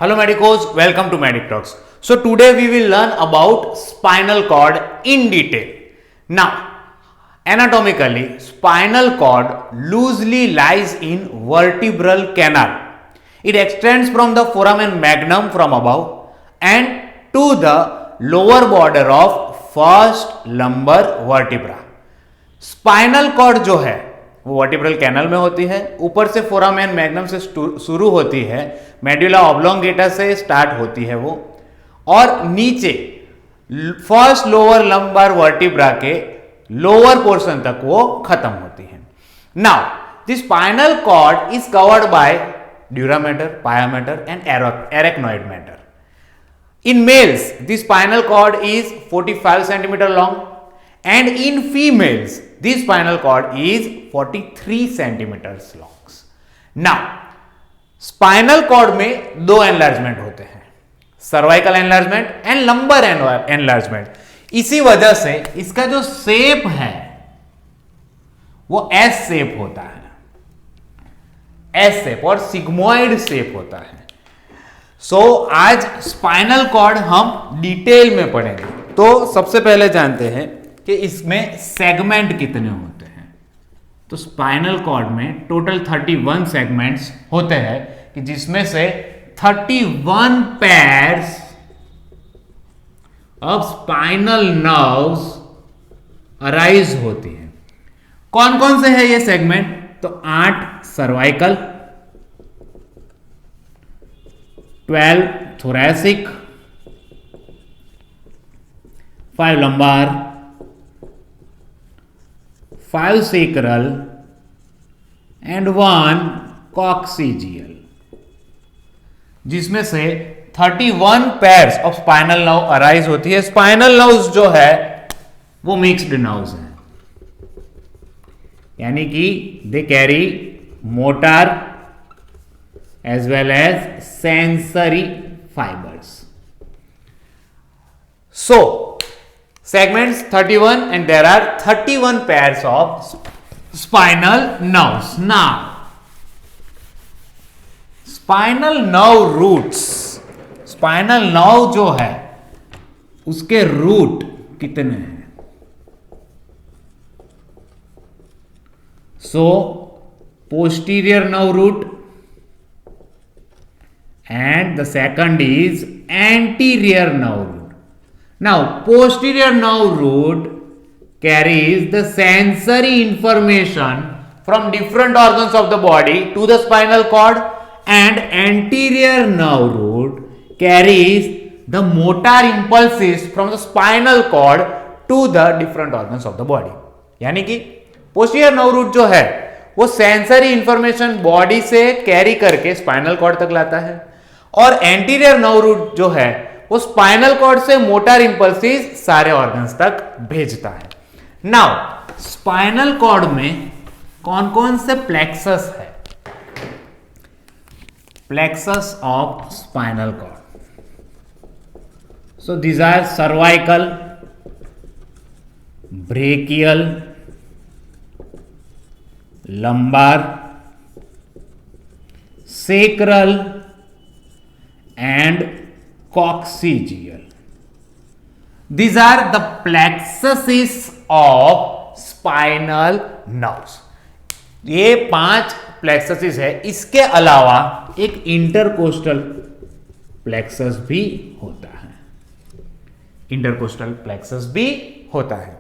Hello medicos, welcome to Medic Talks. So today we will learn about spinal cord in detail. Now, anatomically, spinal cord loosely lies in vertebral canal. It extends from the foramen magnum from above and to the lower border of first lumbar vertebra. Spinal cord जो है वो vertebral canal में होती है, ऊपर से foramen magnum से शुरू होती है, मेडुला ऑब्लोंगेटा से स्टार्ट होती है वो, और नीचे फर्स्ट लोअर लंबर वर्टिब्रा के लोअर पोर्शन तक वो खत्म होती है. Now the spinal cord is covered by dura mater, pia mater and arachnoid mater. In males, the spinal cord is 45 centimeter long, and in females, the spinal cord is 43 centimeters long. Now, spinal cord में दो enlargement होते हैं, cervical enlargement and lumbar enlargement. इसी वजह से इसका जो shape है वो S शेप होता है, S शेप और सिग्मोइड शेप होता है. आज स्पाइनल कॉर्ड हम डिटेल में पढ़ेंगे. तो सबसे पहले जानते हैं कि इसमें सेगमेंट कितने होते हैं. तो स्पाइनल कॉर्ड में टोटल 31 सेगमेंट्स होते हैं कि जिसमें से 31 pairs of spinal nerves arise होती हैं. कौन कौन से है ये सेगमेंट? तो 8 cervical, 12 thoracic, 5 lumbar, 5 sacral and 1 coccygeal, जिसमें से 31 pairs of spinal nerve arise होती है. स्पाइनल नर्व्स जो है वो मिक्स्ड नर्व्स हैं, यानी कि they carry motor as well as sensory fibers. So, segments 31 and there are 31 pairs of spinal nerves. Now, spinal nerve roots, spinal nerve जो है उसके रूट कितने हैं? So, posterior nerve root and the second is anterior nerve root. Now, posterior nerve root carries the sensory information from different organs of the body to the spinal cord, and anterior nerve root carries the motor impulses from the spinal cord to the different organs of the body. यानी कि posterior nerve root जो है वो sensory information body से carry करके spinal cord तक लाता है, और एंटीरियर नर्व रूट जो है वो स्पाइनल कॉर्ड से मोटर इंपल्सेस सारे ऑर्गन्स तक भेजता है. नाउ स्पाइनल कॉर्ड में कौन कौन से प्लेक्सस है? Plexus of spinal cord. So these are cervical, brachial, lumbar, sacral and coccygeal. These are the plexuses of spinal nerves. ये 5 plexuses है. इसके अलावा एक इंटरकोस्टल प्लेक्सस भी होता है, इंटरकोस्टल प्लेक्सस भी होता है.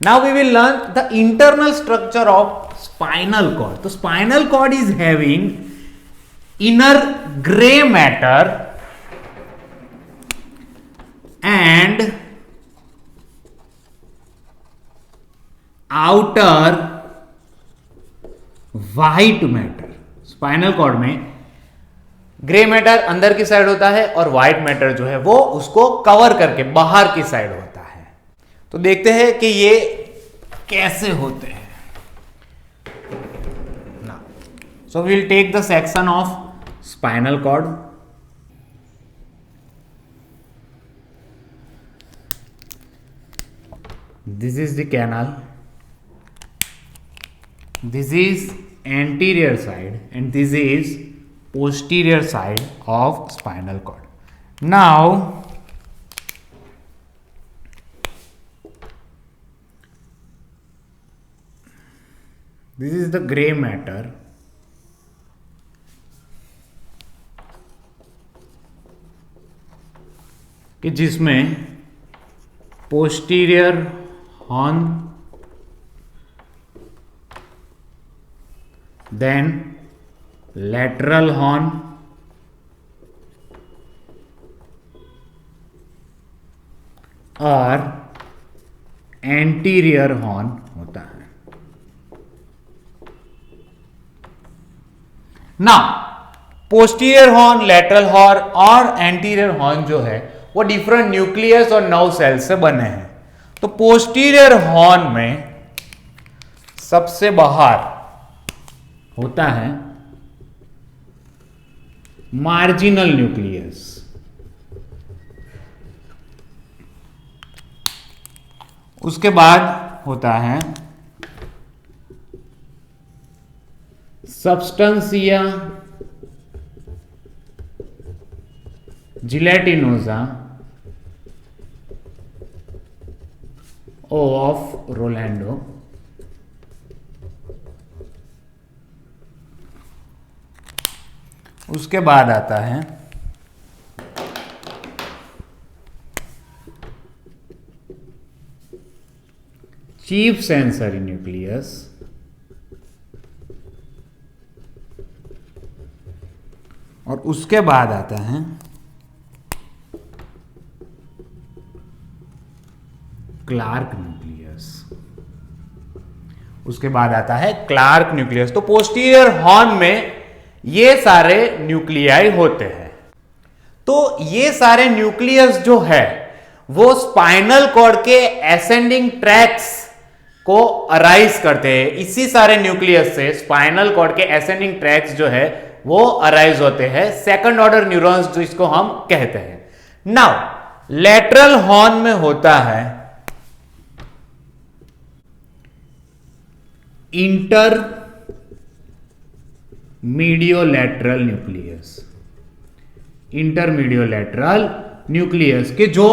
Now we will learn the internal structure of spinal cord. तो spinal cord is having inner gray matter and outer white matter. Spinal cord में ग्रे मैटर अंदर की साइड होता है और व्हाइट मैटर जो है वो उसको कवर करके बाहर की साइड होता है. तो देखते हैं कि ये कैसे होते हैं. So we will take the section of spinal cord. This is the canal, this is anterior side and this is posterior side of spinal cord. Now this is the gray matter कि जिसमें posterior horn, then lateral horn और anterior horn होता है. ना posterior horn, lateral horn और anterior horn जो है वो डिफरेंट न्यूक्लियस और नर्व सेल से बने हैं. तो पोस्टीरियर हॉर्न में सबसे बाहर होता है मार्जिनल न्यूक्लियस. उसके बाद होता है सब्सटेंसिया जिलेटिनोसा ऑफ रोलैंडो. उसके बाद आता है चीफ सेंसरी न्यूक्लियस और उसके बाद आता है क्लार्क न्यूक्लियस. उसके बाद आता है क्लार्क न्यूक्लियस. तो पोस्टीरियर हॉर्न में ये सारे न्यूक्लियाई होते हैं. तो ये सारे न्यूक्लियस जो है वो स्पाइनल कॉर्ड के एसेंडिंग ट्रैक्स को अराइज करते हैं. इसी सारे न्यूक्लियस से स्पाइनल कॉर्ड के एसेंडिंग ट्रैक्स जो है वो अराइज होते हैं, सेकंड ऑर्डर न्यूरॉन्स जिसको हम कहते हैं. नाउ लैटरल हॉर्न में होता है इंटर मीडियोलैटरल न्यूक्लियस. इंटरमीडियोलैटरल न्यूक्लियस के जो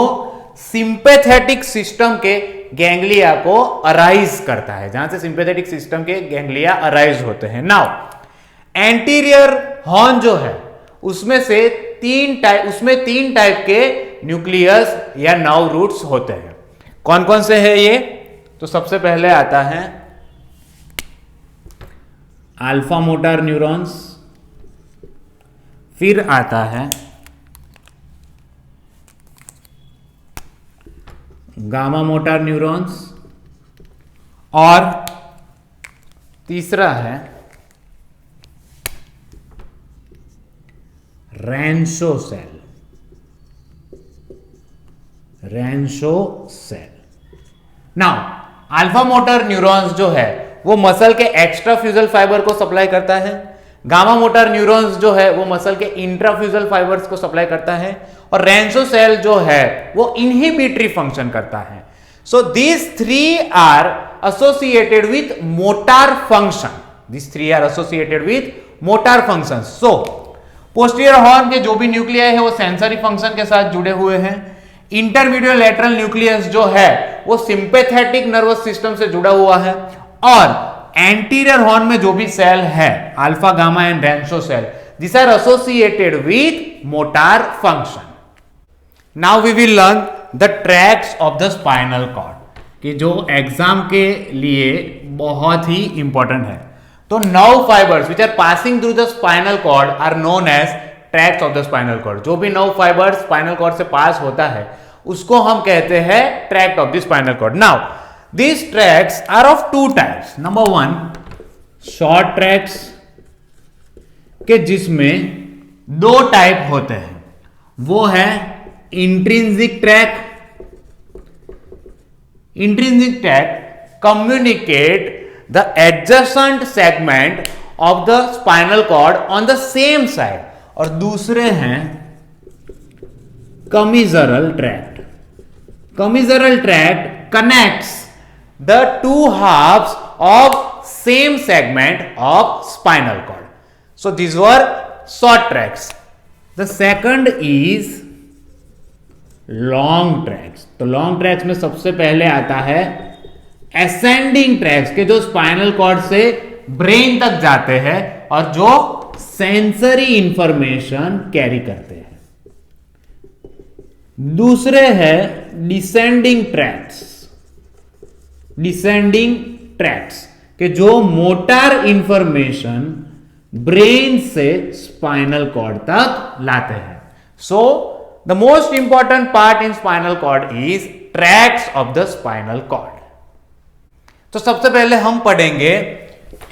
सिंपैथेटिक सिस्टम के गैंग्लिया को अराइज करता है, जहां से सिंपैथेटिक सिस्टम के गैंग्लिया अराइज होते हैं. नाउ एंटीरियर हॉर्न जो है उसमें तीन टाइप के न्यूक्लियस या नर्व रूट्स होते हैं. कौन कौन से हैं ये? तो सबसे पहले आता है अल्फा मोटर न्यूरॉन्स, फिर आता है गामा मोटर न्यूरॉन्स और तीसरा है Renshaw cell. Now alpha motor neurons जो है वो मसल के एक्स्ट्राफ्यूजल फाइबर को सप्लाई करता है. गामा मोटर न्यूरॉन्स जो है वो मसल के इंट्राफ्यूजल फाइबर्स को सप्लाई करता है और रैंशो सेल जो है वो इनहिबिटरी फंक्शन करता है. So these three are associated with motor function. So posterior horn के जो भी न्यूक्लियाई है वो सेंसरी फंक्शन के साथ जुड़े हुए हैं. इंटरमीडियो लैटरल न्यूक्लियस जो है वो सिंपैथेटिक नर्वस सिस्टम से जुड़ा हुआ है और एंटीरियर हॉर्न में जो भी सेल है alpha, gamma and Renshaw cell, this are associated with motor function. Now we will learn the tracts of the spinal cord कि जो एग्जाम के लिए बहुत ही इंपॉर्टेंट है. तो nerve fibres which are passing through the spinal cord are known as tracts of the spinal cord. जो भी नर्व फाइबर्स स्पाइनल कॉर्ड से पास होता है उसको हम कहते हैं tract of the spinal cord. Now these tracts are of two types. Number one, short tracts के जिसमें दो टाइप होते हैं. वो है intrinsic track. Intrinsic track communicate the adjacent segment of the spinal cord on the same side. और दूसरे हैं commissural tract. Commissural tract connects the two halves of same segment of spinal cord. So these were short tracks. The second is long tracks. तो long tracks में सबसे पहले आता है ascending tracks के जो spinal cord से ब्रेन तक जाते हैं और जो सेंसरी इंफॉर्मेशन कैरी करते हैं. दूसरे है डिसेंडिंग ट्रैक्ट्स. डिसेंडिंग ट्रैक्ट्स के जो मोटर इंफॉर्मेशन ब्रेन से स्पाइनल कॉर्ड तक लाते हैं. So the most important part in spinal cord is tracts of the spinal cord. तो सबसे पहले हम पढ़ेंगे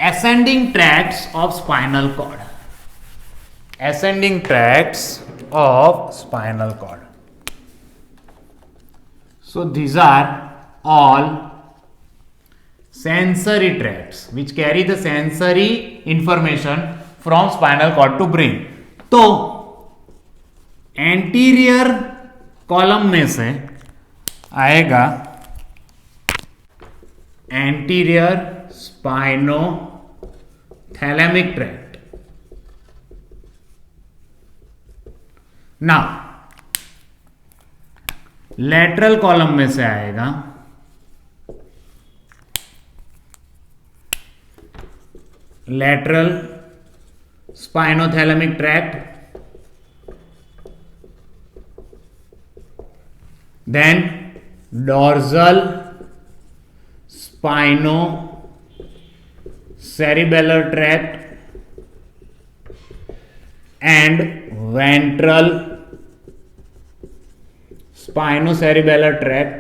ascending tracts of spinal cord. Ascending tracts of spinal cord. So these are all sensory tracts which carry the sensory information from spinal cord to brain. तो anterior column में से आएगा anterior spinothalamic tract. Now lateral column में से आएगा lateral spinothalamic tract, then dorsal spinocerebellar tract and ventral spinocerebellar tract,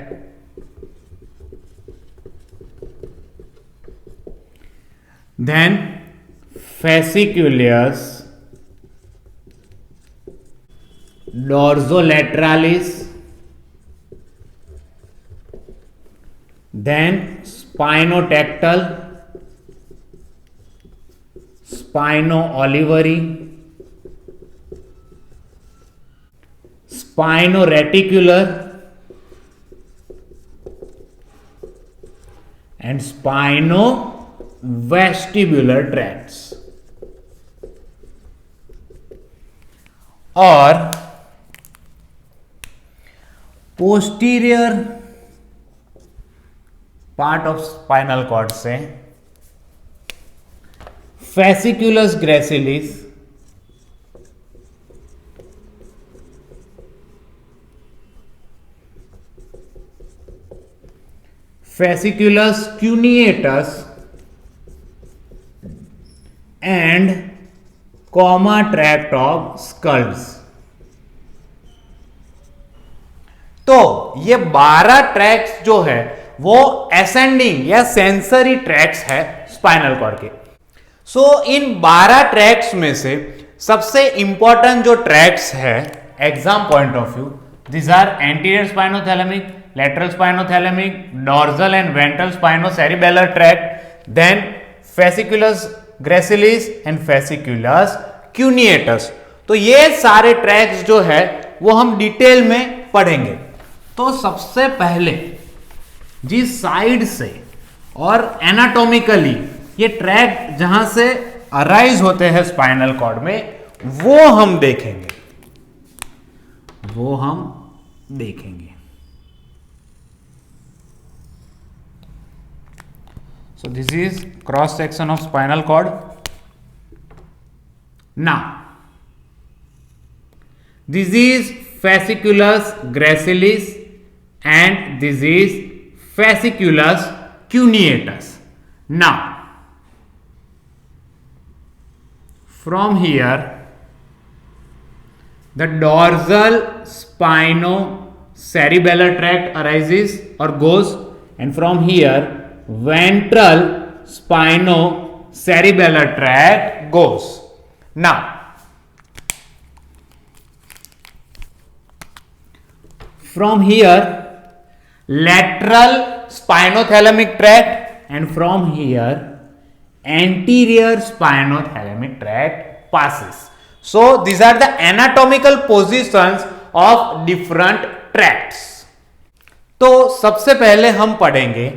then fasciculus dorsolateralis, then spinotactal, spino-olivary, spinoreticular and spino-vestibular tracts. और posterior part of spinal cord से fasciculus gracilis, fasciculus cuneatus and comma tract of skulls. तो ये 12 tracks जो है वो ascending या sensory tracks है spinal cord के. सो इन 12 ट्रैक्स में से सबसे इंपॉर्टेंट जो ट्रैक्स है exam point of view, this are anterior spinothalamic, lateral spinothalamic, dorsal and ventral spinocerebellar tract, then fasciculus gracilis and fasciculus cuneatus. तो ये सारे ट्रैक्स जो है वो हम डिटेल में पढ़ेंगे. तो सबसे पहले जिस साइड से और एनाटॉमिकली ये ट्रैक्ट जहां से अराइज होते हैं स्पाइनल कॉर्ड में वो हम देखेंगे. So this is cross section of spinal cord. Now this is fasciculus gracilis and this is fasciculus cuneatus. Now from here the dorsal spinocerebellar tract arises or goes, and from here ventral spinocerebellar tract goes. Now from here lateral spinothalamic tract, and from here anterior spinothalamic tract passes. So these are the anatomical positions of different tracts. तो सबसे पहले हम पढ़ेंगे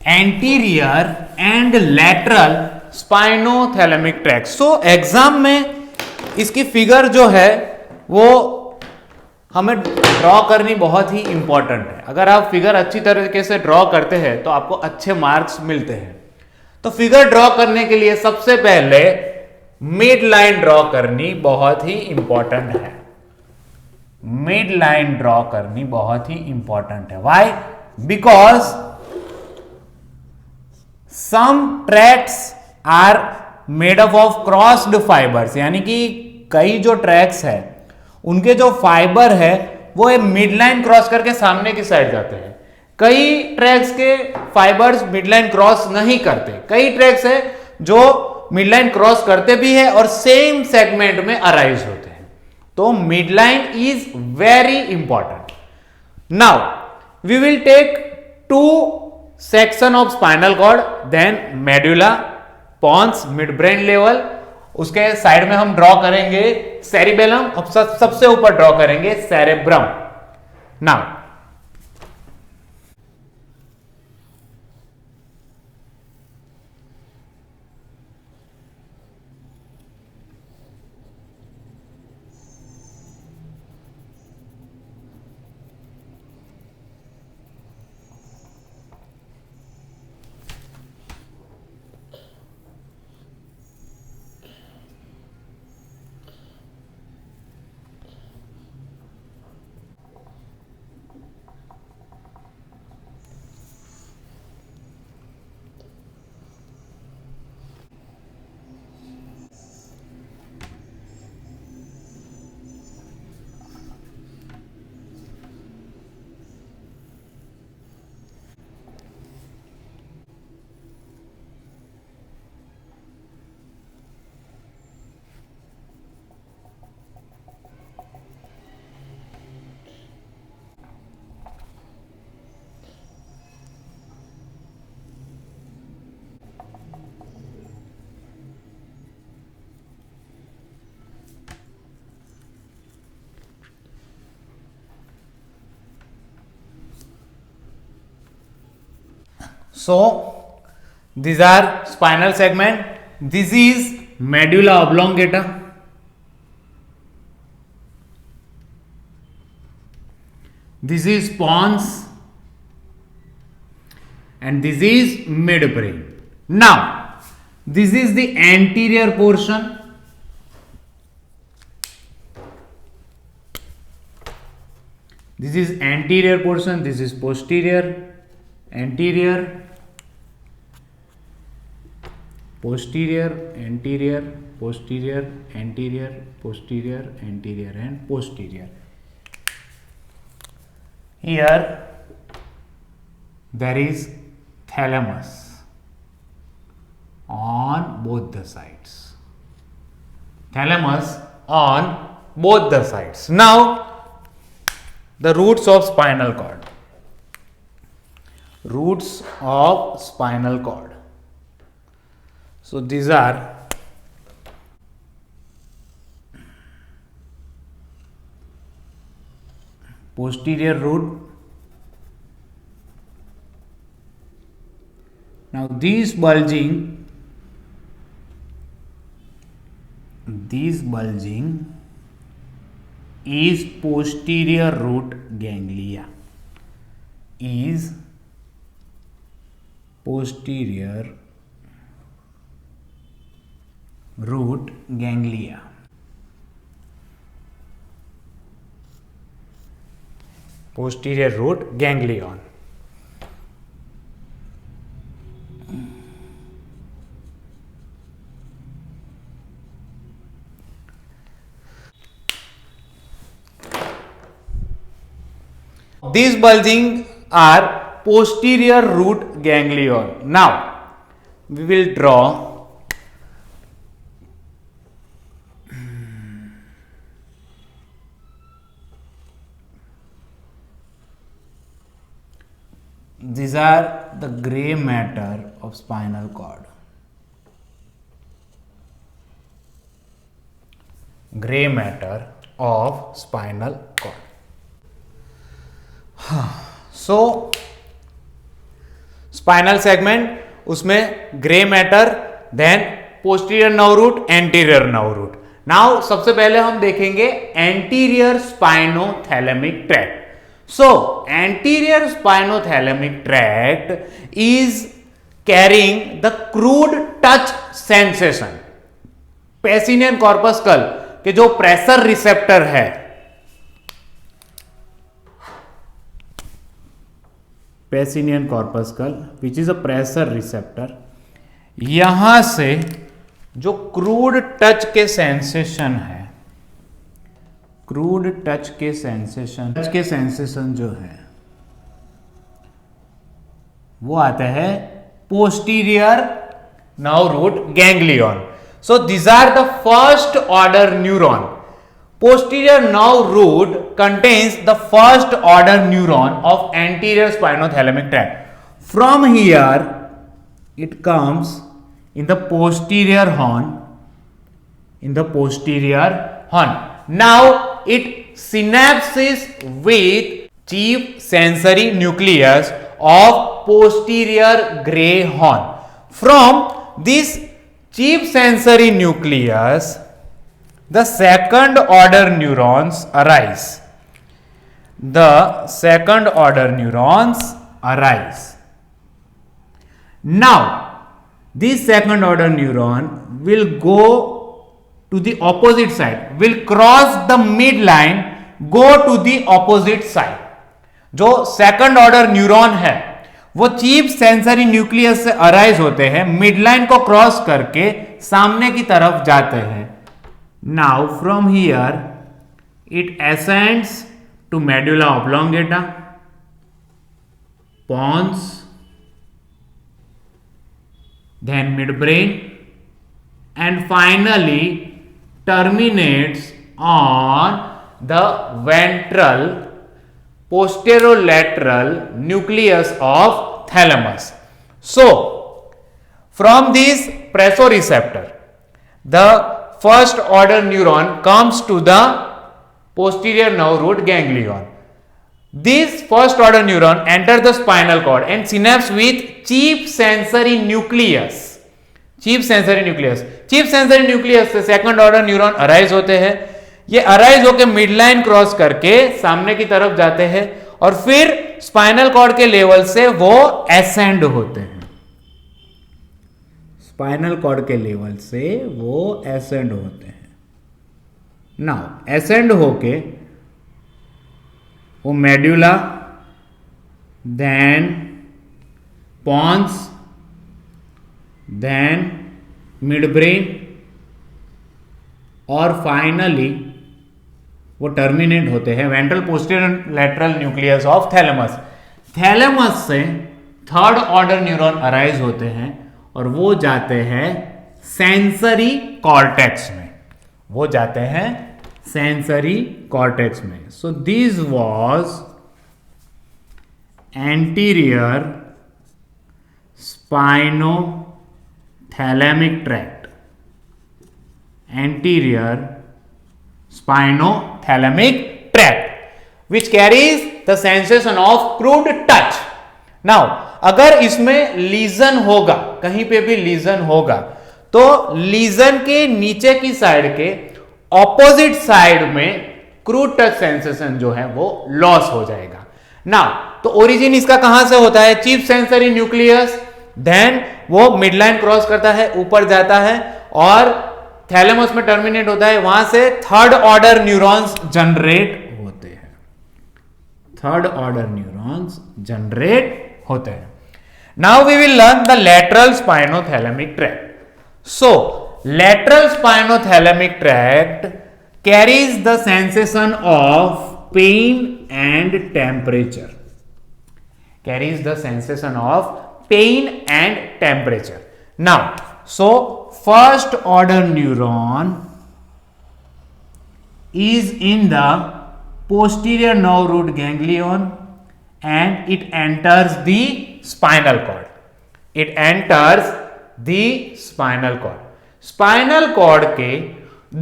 anterior and lateral spinothalamic tract. So exam में इसकी figure जो है वो हमें ड्रॉ करनी बहुत ही इंपॉर्टेंट है। अगर आप फिगर अच्छी तरीके से ड्रॉ करते हैं तो आपको अच्छे मार्क्स मिलते हैं। तो फिगर ड्रॉ करने के लिए सबसे पहले मिड लाइन ड्रॉ करनी बहुत ही इंपॉर्टेंट है। मिड लाइन ड्रॉ करनी बहुत ही इंपॉर्टेंट है। Why? Because some tracts are made up of crossed fibres, यानी कि कई जो ट्रैक्स है उनके जो फाइबर है वो मिड लाइन क्रॉस करके सामने की साइड जाते हैं। कई ट्रैक्स के फाइबर्स मिड लाइन क्रॉस नहीं करते। कई ट्रैक्स है जो मिड लाइन क्रॉस करते भी है और सेम सेगमेंट में अराइज होते हैं। तो mid line is very important. Now we will take two section of spinal cord, then medulla, pons, mid brain level, उसके साइड में हम ड्रॉ करेंगे सेरिबेलम और सबसे ऊपर ड्रॉ करेंगे cerebrum. Now so these are spinal segment. This is medulla oblongata, this is pons, and this is midbrain. Now this is the anterior portion, this is anterior portion, this is posterior, anterior, posterior, anterior, posterior, anterior, posterior, anterior, and posterior. Here there is thalamus on both the sides. Thalamus on both the sides. Now the roots of spinal cord. Roots of spinal cord. So these are posterior root. Now these bulging is posterior root ganglia, is posterior root ganglia. Posterior root ganglion. These bulging are posterior root ganglion. Now we will draw these are the gray matter of spinal cord. Gray matter of spinal cord. So spinal segment उसमें grey matter, then posterior nerve root, anterior nerve root. Now सबसे पहले हम देखेंगे anterior spinothalamic tract. So anterior spinothalamic tract is carrying the crude touch sensation. Pacinian corpuscle के जो pressure receptor है, Pacinian corpuscle which is a pressure receptor, यहां से जो क्रूड टच के सेंसेशन है, क्रूड टच के सेंसेशन जो है वो आता है posterior nerve root ganglion. So these are the first order neuron. Posterior nerve root contains the first order neuron of anterior spinothalamic tract. From here it comes in the posterior horn. Now it synapses with chief sensory nucleus of posterior gray horn. From this chief sensory nucleus, the second order neurons arise. Now, this second order neuron will go to the opposite side, will cross the midline, go to the opposite side. जो second order neuron है वो chief sensory nucleus से arise होते हैं, midline को cross करके सामने की तरफ जाते हैं. Now from here it ascends to medulla oblongata, pons, then midbrain, and finally terminates on the ventral posterolateral nucleus of thalamus. So from this presoreceptor the first order neuron comes to the posterior nerve root ganglion. This first order neuron enters the spinal cord and synapse with chief sensory nucleus. Chief sensory nucleus से second order neuron arise होते हैं. ये arise होकर midline cross करके सामने की तरफ जाते हैं और फिर स्पाइनल कॉर्ड के लेवल से वो एसेंड होते हैं. नाउ एसेंड होके वो medulla, then pons, then midbrain और फाइनली वो टर्मिनेट होते हैं ventral posterior lateral nucleus of thalamus. Thalamus से थर्ड ऑर्डर न्यूरॉन अराइज होते हैं और वो जाते हैं सेंसरी कॉर्टेक्स में. So this was anterior spinothalamic tract, which carries the sensation of crude touch. Now अगर इसमें लीजन होगा, कहीं पे भी लीजन होगा, तो लीजन के नीचे की साइड के ऑपोजिट साइड में क्रूड टच सेंसेशन जो है वो लॉस हो जाएगा. नाउ तो ओरिजिन इसका कहां से होता है? चीफ सेंसरी न्यूक्लियस, देन वो मिडलाइन क्रॉस करता है, ऊपर जाता है और थैलेमस में टर्मिनेट होता है. वहां से थर्ड ऑर्डर न्यूरॉन्स जनरेट होते हैं. Now we will learn the lateral spinothalamic tract. So lateral spinothalamic tract carries the sensation of pain and temperature. Now, so first order neuron is in the posterior nerve root ganglion and it enters the spinal cord. Spinal cord के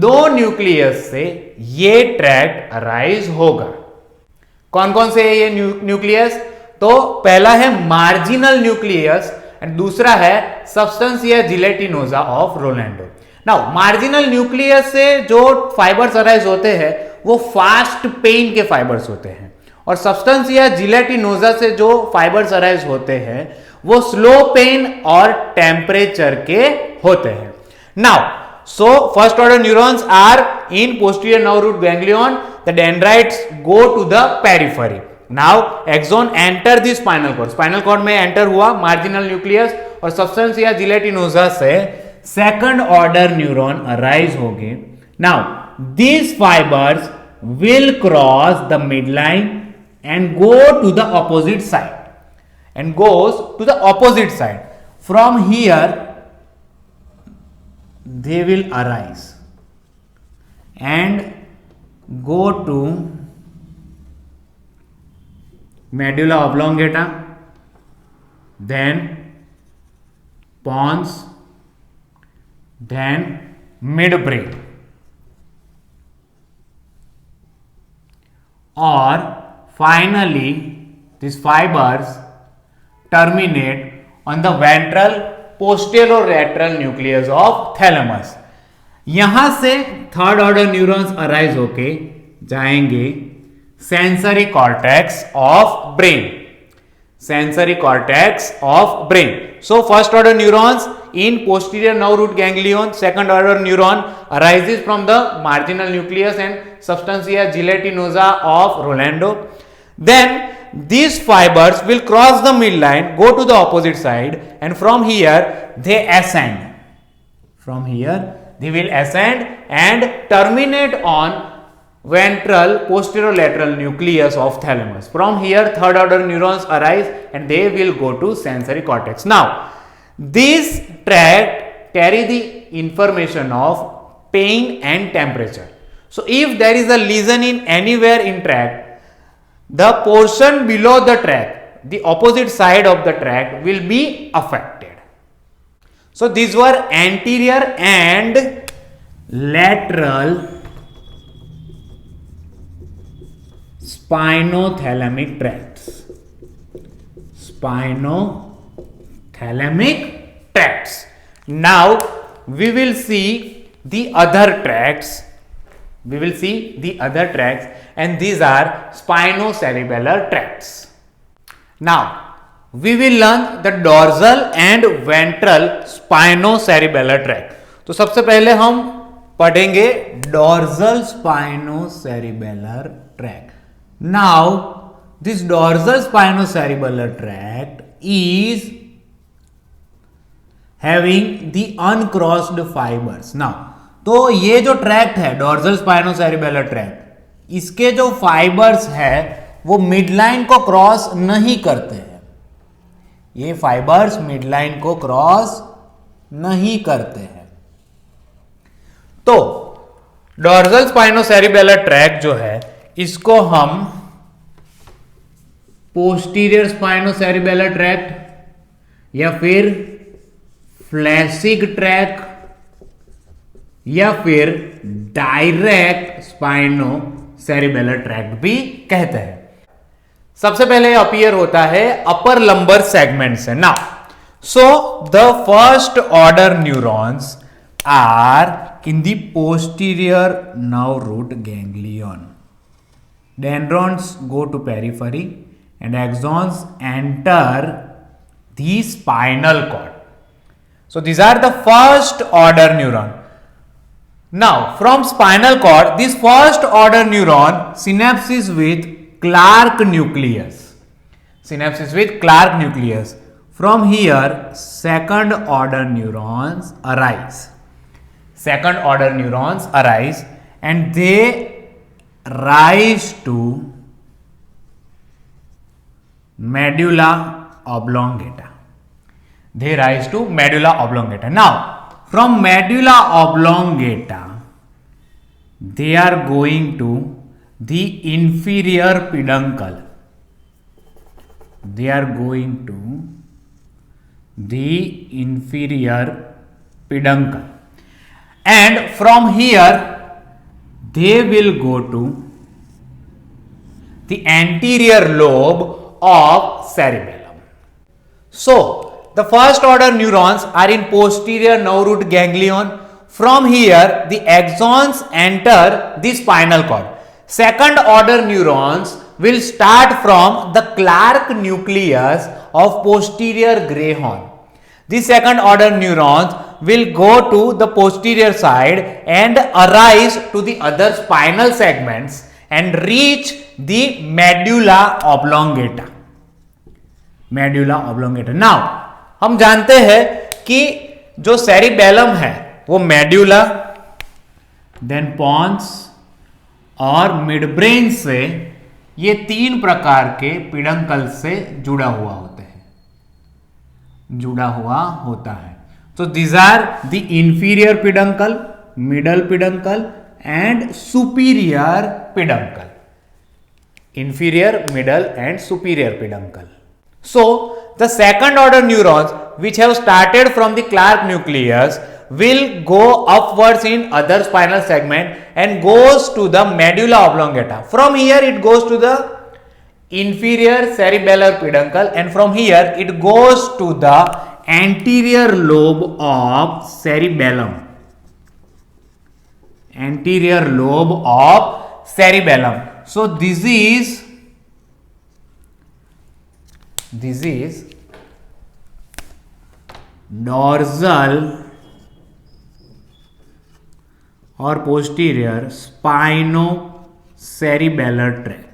दो nucleus से ये tract arise होगा. कौन कौन से ये nucleus? तो पहला है मार्जिनल न्यूक्लियस एंड दूसरा है substantia gelatinosa of Rolando. Now marginal nucleus से जो फाइबर्स अराइज होते हैं वो फास्ट पेन के फाइबर्स होते हैं, और सब्सटेंसिया जिलेटिनोसा से जो फाइबर्स अराइज होते हैं वो स्लो पेन और टेम्परेचर के होते हैं. Now so first order neurons are in posterior nerve root ganglion. The dendrites go to the periphery. Now axon enter the spinal cord. Spinal cord में enter हुआ marginal nucleus और substantia gelatinosa से second order neuron arise होंगे. Now these fibers will cross the midline and go to the opposite side and goes to the opposite side. From here they will arise and go to medulla oblongata, then pons, then midbrain, or finally these fibers terminate on the ventral posterolateral nucleus of thalamus. यहां से third order neurons arise होके जाएंगे sensory cortex of brain. Sensory cortex of brain. So first order neurons in posterior nerve root ganglion, second order neuron arises from the marginal nucleus and substantia gelatinosa of Rolando. Then these fibers will cross the midline, go to the opposite side, and from here they ascend. From here they will ascend and terminate on ventral posterolateral nucleus of thalamus. From here third order neurons arise and they will go to sensory cortex. Now this tract carry the information of pain and temperature. So if there is a lesion in anywhere in tract, the portion below the tract, the opposite side of the tract will be affected. So these were anterior and lateral spinothalamic tracts. Spinothalamic tracts. Now we will see the other tracts. We will see the other tracts, and these are spinocerebellar tracts. Now we will learn the dorsal and ventral spinocerebellar tract. तो सबसे पहले हम पढ़ेंगे dorsal spinocerebellar tract. Now this dorsal spinocerebellar tract is having the uncrossed fibers. Now तो ये जो tract है dorsal स्पाइनोसेरिबेलर tract, इसके जो फाइबर्स है वो मिडलाइन को क्रॉस नहीं करते हैं. ये फाइबर्स मिडलाइन को क्रॉस नहीं करते हैं. तो डॉर्सल स्पाइनोसेरिबेलर ट्रैक्ट जो है इसको हम पोस्टीरियर स्पाइनोसेरिबेलर ट्रैक्ट या फिर फ्लैसिक ट्रैक्ट या फिर डायरेक्ट स्पाइनोसेरिबेलर ट्रैक्ट भी कहते हैं. सबसे पहले अपीयर होता है अपर लंबर सेगमेंट से. Now so the first order neurons are in the posterior nerve root ganglion. Dendrons go to periphery and axons enter the spinal cord. So these are the first order neuron. Now from spinal cord, this first order neuron synapses with Clark nucleus. Synapses with Clark nucleus. From here second order neurons arise. Second order neurons arise and they rise to medulla oblongata. They rise to medulla oblongata. Now from medulla oblongata they are going to the inferior peduncle. They are going to the inferior peduncle, and from here they will go to the anterior lobe of cerebellum. So the first order neurons are in posterior nerve root ganglion. from here the axons enter the spinal cord. Second order neurons will start from the Clark nucleus of posterior gray horn. The second order neurons will go to the posterior side and arise to the other spinal segments and reach the medulla oblongata. Medulla oblongata. Now हम जानते हैं कि जो cerebellum है वो medulla, then Pond's और mid brain से ये तीन प्रकार के पिडंकल से जुड़ा हुआ होता है. So these are the inferior peduncle, middle peduncle and superior peduncle. Inferior, middle and superior peduncle. So the second order neurons which have started from the Clark nucleus will go upwards in other spinal segment and goes to the medulla oblongata. From here it goes to the inferior cerebellar peduncle and from here it goes to the anterior lobe of cerebellum. Anterior lobe of cerebellum. So this is dorsal or posterior spinocerebellar tract.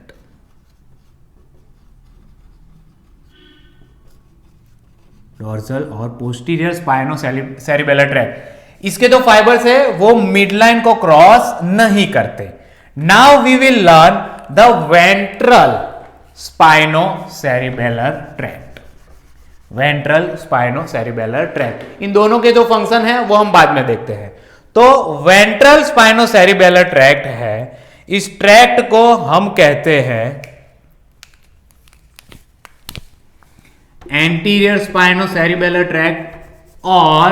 Dorsal और posterior स्पाइनोसेरिबेलर tract. इसके जो fibres है वो midline को cross नहीं करते. Now we will learn the ventral spinocerebellar tract. Ventral spinocerebellar tract, इन दोनों के जो फंक्शन है वो हम बाद में देखते हैं. तो वेंट्रल स्पाइनोसेरिबेलर ट्रैक्ट है, इस ट्रैक्ट को हम कहते हैं एंटीरियर स्पाइनोसेरिबेलर ट्रैक्ट और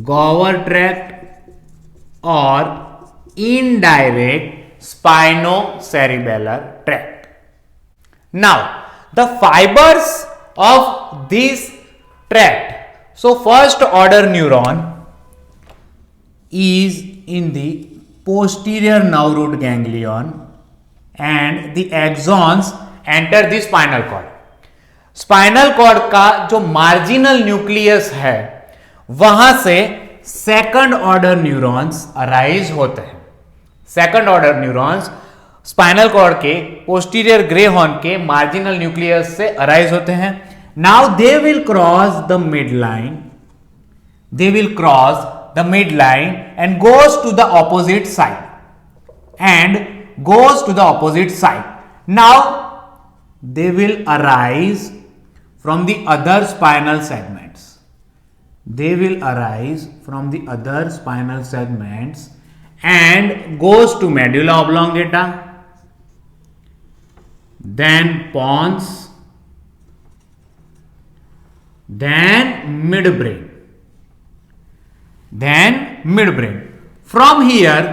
गोवर ट्रैक्ट और indirect spinocerebellar tract. Now the fibres of this tract. So first order neuron is in the posterior nerve root ganglion and the axons enter the spinal cord. Spinal cord का जो marginal nucleus है वहां से second order neurons arise होते हैं. Second order neurons spinal cord के posterior grey horn के marginal nucleus से अराइज होते हैं. Now they will cross the mid line. They will cross the midline and goes to the opposite side. Now they will arise from the other spinal segments. And goes to medulla oblongata, then pons, then midbrain. From here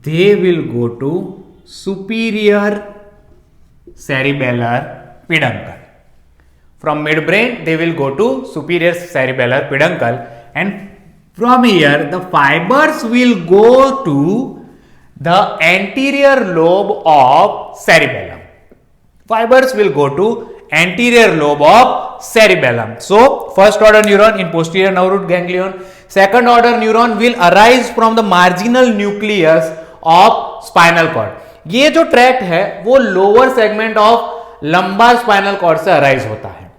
they will go to superior cerebellar peduncle. From midbrain they will go to superior cerebellar peduncle and from here the fibers will go to the anterior lobe of cerebellum. So first order neuron in posterior nerve root ganglion. Second order neuron will arise from the marginal nucleus of spinal cord. ये जो tract है वो lower segment of lumbar spinal cord से arise होता है.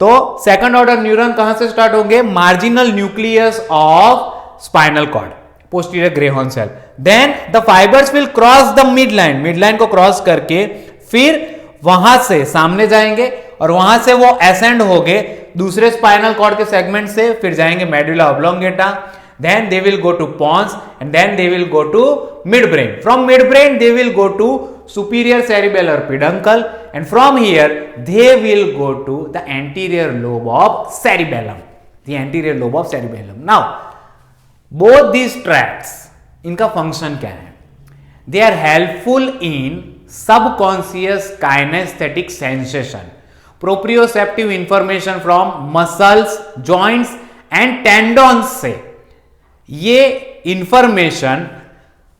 तो second order neuron कहां से स्टार्ट होंगे? Marginal nucleus of spinal cord, posterior grey horn cell. Then the fibres will cross the midline को क्रॉस करके फिर वहां से सामने जाएंगे और वहां से वो एसेंड होंगे दूसरे स्पाइनल कॉर्ड के सेगमेंट से, फिर जाएंगे medulla oblongata, then they will go to pons and then they will go to midbrain. From midbrain they will go to superior cerebellar peduncle and from here they will go to the anterior lobe of cerebellum. Now both these tracts, इनका function क्या है? They are helpful in subconscious kinesthetic sensation, proprioceptive information from muscles, joints and tendons से ये information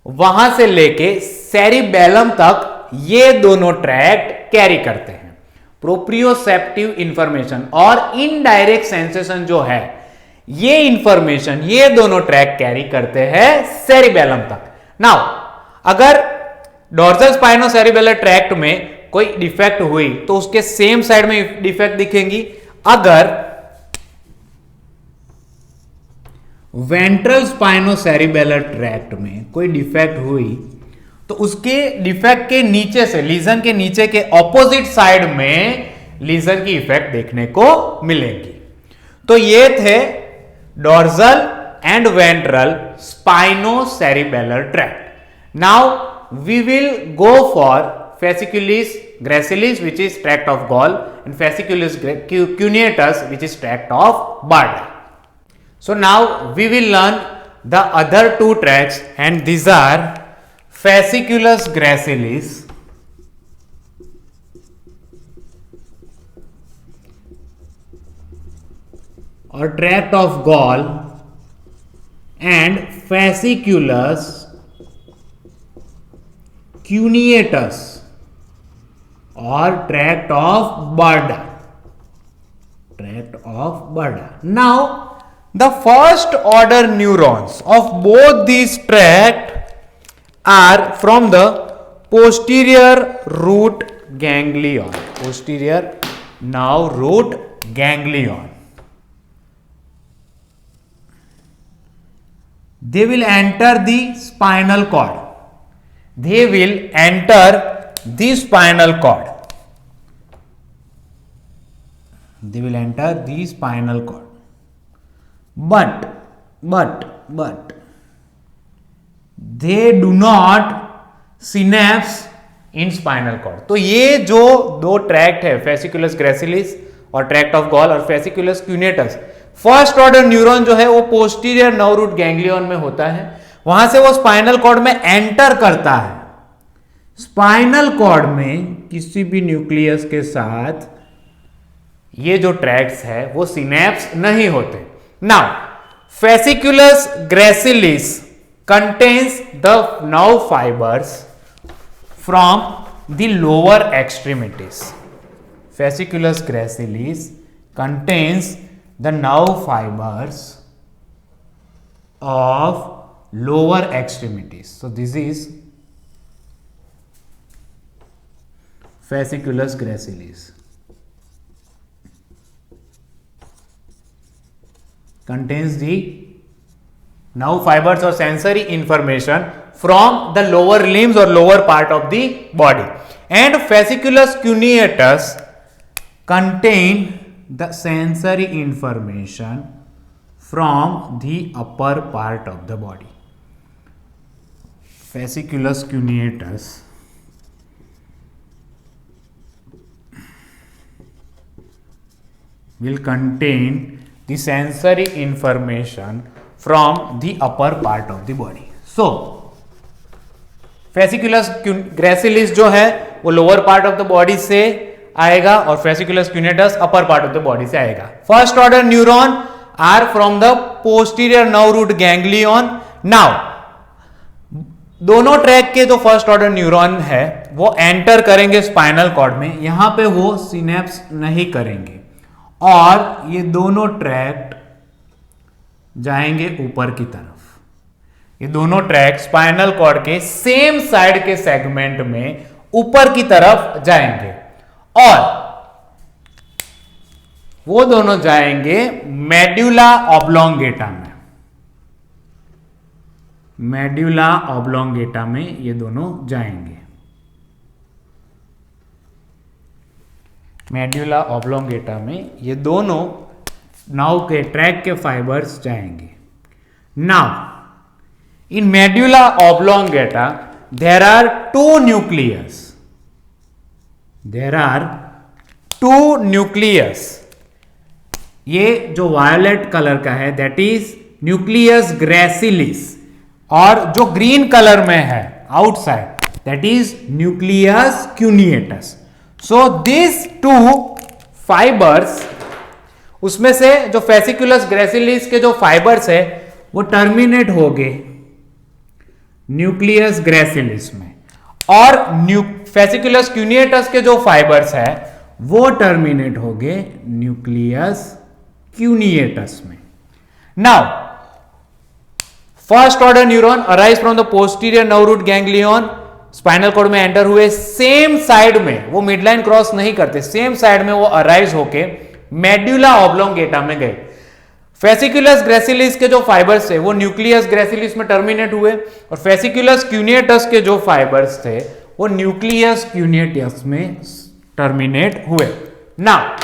वहां से लेके cerebellum तक ये दोनों ट्रैक्ट कैरी करते हैं। प्रोप्रियोसेप्टिव इंफॉर्मेशन और इनडायरेक्ट सेंसेशन जो है, ये इंफॉर्मेशन ये दोनों ट्रैक्ट कैरी करते हैं सेरिबेलम तक। नाउ अगर डॉर्सल स्पाइनोसेरिबेलर ट्रैक्ट में कोई डिफेक्ट हुई तो उसके सेम साइड में डिफेक्ट दिखेंगी। अगर वेंट्रल स्पाइनोसेरिबेलर ट्रैक्ट में कोई डिफेक्ट हुई तो उसके डिफेक्ट के नीचे से, लीजन के नीचे के ऑपोजिट साइड में लीजन की इफेक्ट देखने को मिलेगी। तो ये थे dorsal and ventral spinocerebellar tract. Now we will go for fasciculus gracilis, which is tract of Gall, and fasciculus cuneatus, which is tract of Barda. So now we will learn the other two tracts, and these are fasciculus gracilis or tract of Gall and fasciculus cuneatus or tract of Barda. Tract of Barda. Now, the first order neurons of both these tracts are from the posterior root ganglion. Posterior now root ganglion. They will enter the spinal cord. They will enter the spinal cord. They will enter the spinal cord. But they do not synapse in spinal cord. तो ये जो दो tract है, fasciculus gracilis और tract of Gall और fasciculus cuneatus, first order neuron जो है वो पोस्टीरियर नर्व रूट गैंग्लियन में होता है, वहां से वो स्पाइनल कॉर्ड में एंटर करता है। स्पाइनल कॉर्ड में किसी भी न्यूक्लियस के साथ ये जो ट्रैक्ट्स है वो सिनेप्स नहीं होते। Now fasciculus gracilis contains the nerve fibers from the lower extremities. Fasciculus gracilis contains the nerve fibers of lower extremities. So this is fasciculus gracilis. Contains the nerve fibers or sensory information from the lower limbs or lower part of the body. And fasciculus cuneatus contain the sensory information from the upper part of the body. Fasciculus cuneatus will contain the sensory information from the upper part of the body. So fasciculus gracilis जो है वो lower part of the body से आएगा और fasciculus cuneatus upper part of the body से आएगा। First order neuron are from the posterior nerve root ganglion. Now दोनों track के जो फर्स्ट ऑर्डर न्यूरॉन है वो एंटर करेंगे स्पाइनल कॉर्ड में, यहां पे वो सिनेप्स नहीं करेंगे और ये दोनों ट्रैक्ट जाएंगे ऊपर की तरफ। ये दोनों ट्रैक्ट स्पाइनल कॉर्ड के सेम साइड के सेगमेंट में ऊपर की तरफ जाएंगे और वो दोनों जाएंगे मेड्यूला ऑब्लोंगेटा में। मेड्यूला ऑब्लोंगेटा में ये दोनों जाएंगे। मेड्यूला ऑब्लोंगेटा में ये दोनों नाव के ट्रैक के फाइबर्स जाएंगे। Now in medulla oblongata there are two nucleus. There are two nucleus. ये जो वायलेट कलर का है दैट इज न्यूक्लियस ग्रेसिलिस और जो ग्रीन कलर में है outside that is nucleus cuneatus. So this two fibres, उसमें से जो fasciculus gracilis के जो फाइबर्स है वो टर्मिनेट हो गए न्यूक्लियस ग्रेसिलिस में, और फेसिकुलस क्यूनिएटस के जो फाइबर्स है वो टर्मिनेट हो गए न्यूक्लियस क्यूनिएटस में। Now first order neuron arise from the posterior nerve root ganglion, spinal cord में एंटर हुए, सेम साइड में, वो मिडलाइन क्रॉस नहीं करते, सेम साइड में वो अराइज होके मेड्यूला ऑब्लोंगेटा में गए। फेसिकुलस ग्रेसिलिस के जो फाइबर्स थे वो न्यूक्लियस ग्रेसिलिस में टर्मिनेट हुए, और फेसिकुलस क्यूनिएटस के जो फाइबर्स थे वो न्यूक्लियस क्यूनिएटस में टर्मिनेट हुए। Now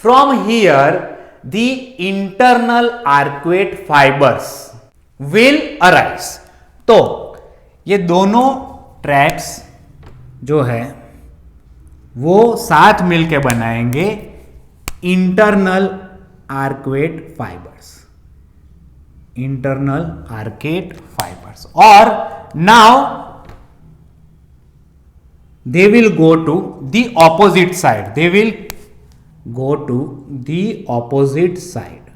from here the internal arcuate fibres will arise. तो ये दोनों ट्रैक्स जो है वो साथ मिलके बनाएंगे internal arcuate fibres, internal arcuate fibres, और now they will go to the opposite side, they will go to the opposite side.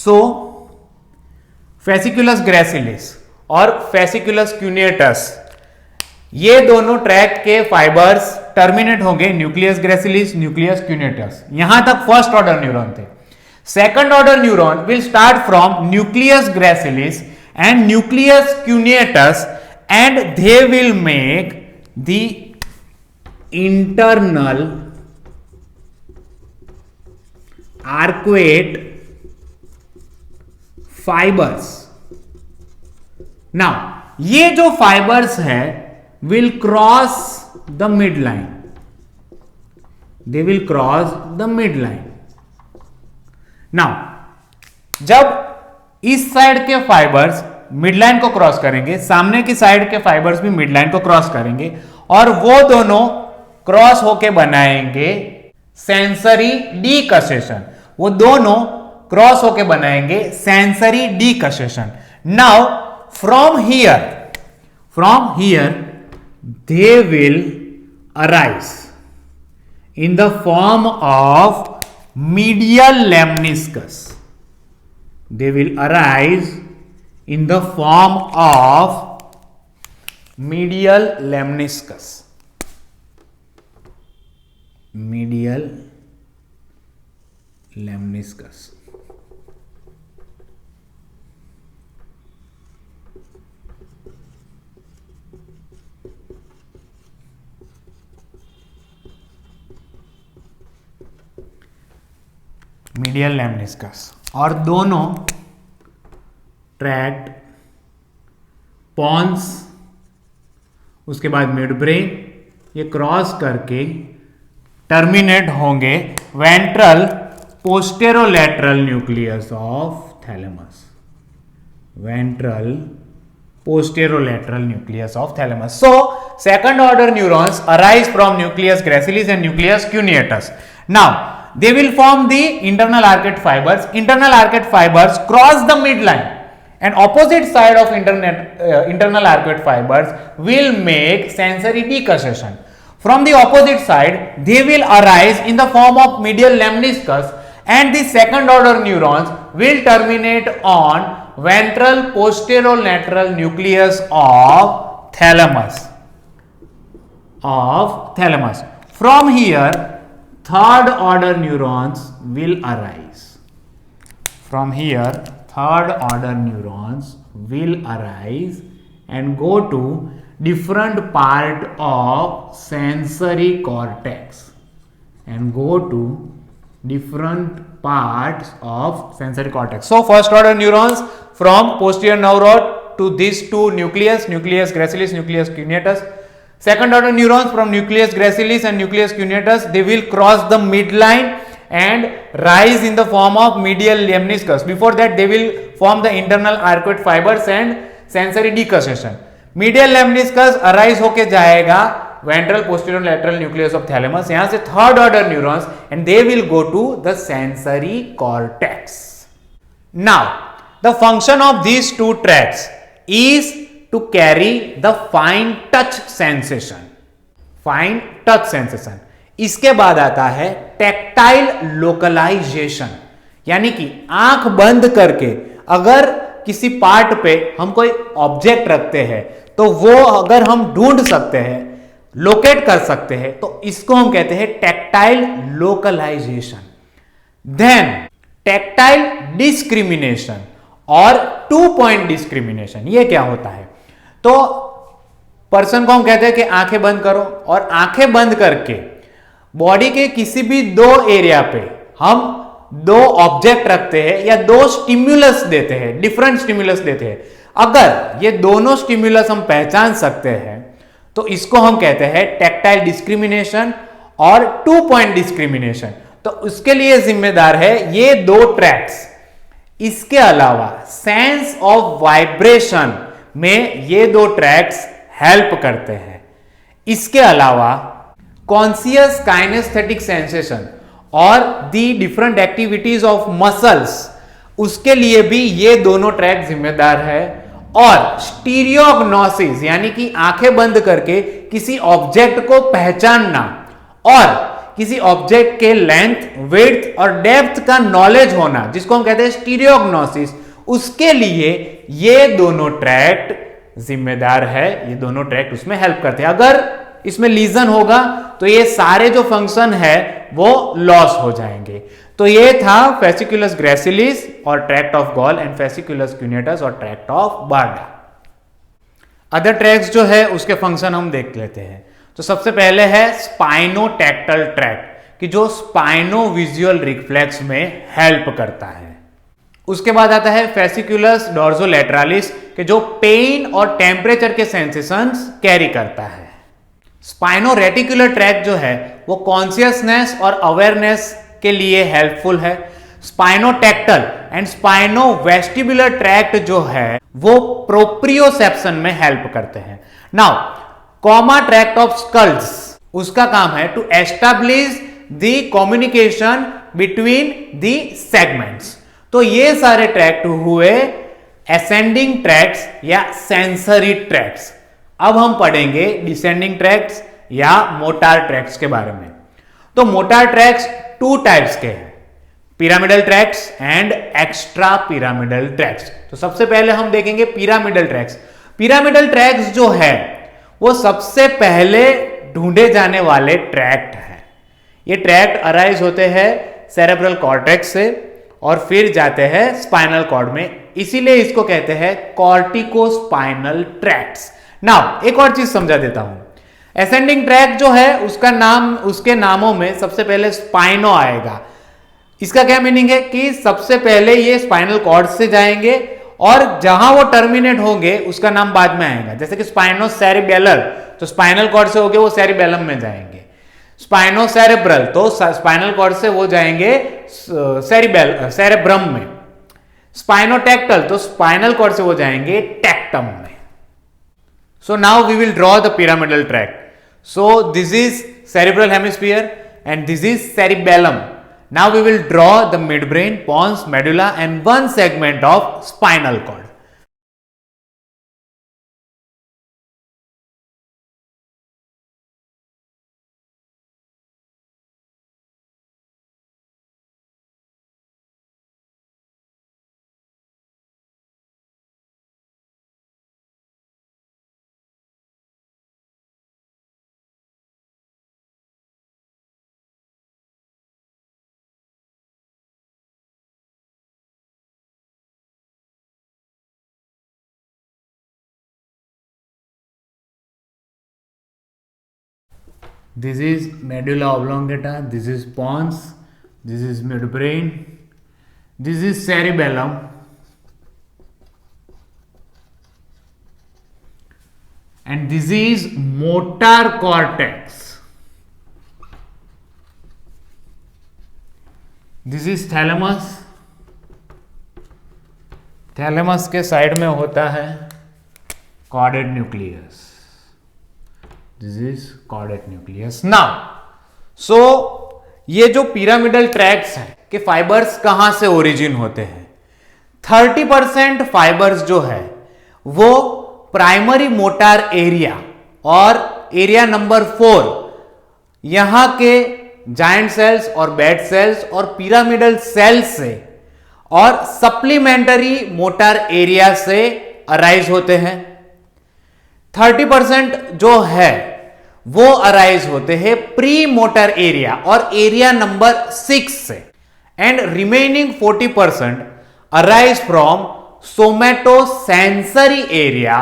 So fasciculus gracilis और fasciculus cuneatus ये दोनों ट्रैक के फाइबर्स टर्मिनेट होंगे न्यूक्लियस ग्रेसिलिस, न्यूक्लियस क्यूनेटस। यहां तक first order neuron थे। Second order neuron will start from nucleus gracilis and nucleus cuneatus and they will make the internal arcuate fibres. Now ये जो fibres है will cross the mid line, they will cross the mid line. Now जब इस side के fibres midline को cross करेंगे, सामने की साइड के फाइबर्स भी मिडलाइन को क्रॉस करेंगे, और वो दोनों क्रॉस होके बनाएंगे सेंसरी डीकसेशन, वो दोनों क्रॉस होके बनाएंगे sensory decussation. Now from here they will arise in the form of medial lemniscus, they will arise in the form of medial lemniscus, medial lemniscus. Medial lemniscus, और दोनों ट्रैक्ट पॉन्स, उसके बाद mid brain, ये cross करके terminate होंगे ventral posterolateral nucleus of thalamus, ventral posterolateral nucleus of thalamus. So second order neurons arise from nucleus gracilis and nucleus cuneatus. Now they will form the internal arcade fibers. Internal arcade fibers cross the midline, and opposite side of internal arcade fibers will make sensory decussation. From the opposite side, they will arise in the form of medial lemniscus, and the second order neurons will terminate on ventral posterolateral nucleus of thalamus. From here, third order neurons will arise. From here, third order neurons will arise and go to different part of sensory cortex, and go to different parts of sensory cortex. So first order neurons from posterior nerve rod to these two nucleus, nucleus gracilis, nucleus cuneatus. Second order neurons from nucleus gracilis and nucleus cuneatus, they will cross the midline and rise in the form of medial lemniscus. Before that, they will form the internal arcuate fibers and sensory decussation. Medial lemniscus arise होके जाएगा ventral posterolateral nucleus of thalamus, यहाँ से third order neurons, and they will go to the sensory cortex. Now the function of these two tracts is to carry the fine touch sensation. Fine touch sensation. इसके बाद आता है tactile localization. यानी कि आंख बंद करके अगर किसी पार्ट पे हम कोई ऑब्जेक्ट रखते हैं तो वो अगर हम ढूंढ सकते हैं, लोकेट कर सकते हैं, तो इसको हम कहते हैं tactile localisation. Then tactile discrimination और 2 पॉइंट डिस्क्रिमिनेशन, ये क्या होता है? तो पर्सन को हम कहते हैं कि आंखें बंद करो, और आंखें बंद करके बॉडी के किसी भी 2 एरिया पे हम 2 ऑब्जेक्ट रखते हैं या 2 स्टिम्युलस देते हैं, डिफरेंट स्टिम्युलस देते हैं। अगर ये दोनों स्टिम्युलस हम पहचान सकते हैं तो इसको हम कहते हैं टैक्टाइल डिस्क्रिमिनेशन और 2 पॉइंट डिस्क्रिमिनेशन। तो उसके लिए जिम्मेदार है ये 2 ट्रैक्ट्स। इसके अलावा सेंस ऑफ वाइब्रेशन में ये 2 ट्रैक्ट्स हेल्प करते हैं। इसके अलावा कॉन्शियस काइनेस्थेटिक सेंसेशन और the different activities of muscles, उसके लिए भी ये दोनों ट्रैक जिम्मेदार है। और स्टीरियोग्नोसिस यानी कि आंखें बंद करके किसी ऑब्जेक्ट को पहचानना और किसी ऑब्जेक्ट के लेंथ, विड्थ और डेप्थ का नॉलेज होना, जिसको हम कहते हैं स्टीरियोग्नोसिस, उसके लिए ये दोनों ट्रैक्ट जिम्मेदार है। ये दोनों ट्रैक्ट उसमें हेल्प करते हैं। अगर इसमें लीजन होगा तो ये सारे जो फंक्शन है वो लॉस हो जाएंगे। तो ये था फेसिकुलस ग्रेसिलिस और tract of Goll and fasciculus cuneatus और tract of Burdach. Other tracts जो है उसके फंक्शन हम देख लेते हैं। तो सबसे पहले है स्पाइनोटैक्टल ट्रैक्ट, कि जो स्पाइनोविजुअल रिफ्लेक्स में हेल्प करता है। उसके बाद आता है फेसिकुलस डॉर्सोलैटरालिस, कि जो पेन और टेम्परेचर के सेंसेशंस कैरी करता है। स्पाइनोरेटिकुलर ट्रैक्ट जो है वो कॉन्शियसनेस और अवेयरनेस के लिए हेल्पफुल है। स्पाइनोटैक्टल एंड स्पाइनोवेस्टिबुलर ट्रैक्ट जो है वो प्रोप्रियोसेप्शन में हेल्प करते हैं। Now comma tract of Schultze, उसका काम है to establish the communication between the segments. तो ये सारे ट्रैक्ट हुए असेंडिंग ट्रैक्ट्स या सेंसरी ट्रैक्ट्स। अब हम पढ़ेंगे डिसेंडिंग ट्रैक्ट्स या मोटार ट्रैक्ट्स के बारे में। तो मोटार ट्रैक्ट्स 2 टाइप्स के हैं, pyramidal tracts and extra pyramidal tracts. तो सबसे पहले हम देखेंगे पिरामिडल ट्रैक्ट्स। पिरामिडल ट्रैक्ट्स जो है वो सबसे पहले ढूंढे जाने वाले ट्रैक्ट हैं। ये ट्रैक्ट अराइज होते हैं सेरेब्रल कॉर्टेक्स से और फिर जाते हैं स्पाइनल कॉर्ड में, इसीलिए इसको कहते हैं कॉर्टिकोस्पाइनल ट्रैक्ट्स। नाउ एक और चीज समझा देता हूं। एसेंडिंग ट्रैक्ट जो है उसका नाम, उसके नामों में सबसे पहले स्पाइनो आएगा। इसका क्या मीनिंग है कि सबसे पहले ये स्पाइनल कॉर्ड से जाएंगे और जहां वो टर्मिनेट होंगे उसका नाम बाद में आएगा। जैसे कि स्पाइनो सेरिबेलर, तो स्पाइनल कॉर्ड से होके वो सेरिबेलम में जाएंगे। स्पाइनो सेरेब्रल, तो स्पाइनल कॉर्ड से वो जाएंगे सेरेब्रम में। स्पाइनोटैक्टल, तो स्पाइनल कॉर्ड से वो जाएंगे टेक्टम में। So now we will draw the pyramidal tract. So this is cerebral hemisphere and this is cerebellum. Now we will draw the midbrain, pons, medulla and one segment of spinal cord. This is medulla oblongata, this is pons, this is midbrain, this is cerebellum, and this is motor cortex. This is thalamus. Thalamus के side में होता है chordate nucleus. This is chordate nucleus. Now so ये जो pyramidal tracts हैं कि fibres कहां से ओरिजिन होते हैं। 30% फाइबर्स जो है वो प्राइमरी मोटार एरिया और एरिया नंबर 4 यहां के जायंट सेल्स और बेड सेल्स और पिरामिडल सेल्स से और सप्लीमेंटरी मोटर एरिया से अराइज होते हैं। 30% जो है वो अराइज होते हैं प्री मोटर एरिया और एरिया नंबर 6 से, and remaining 40% arise from somatosensory area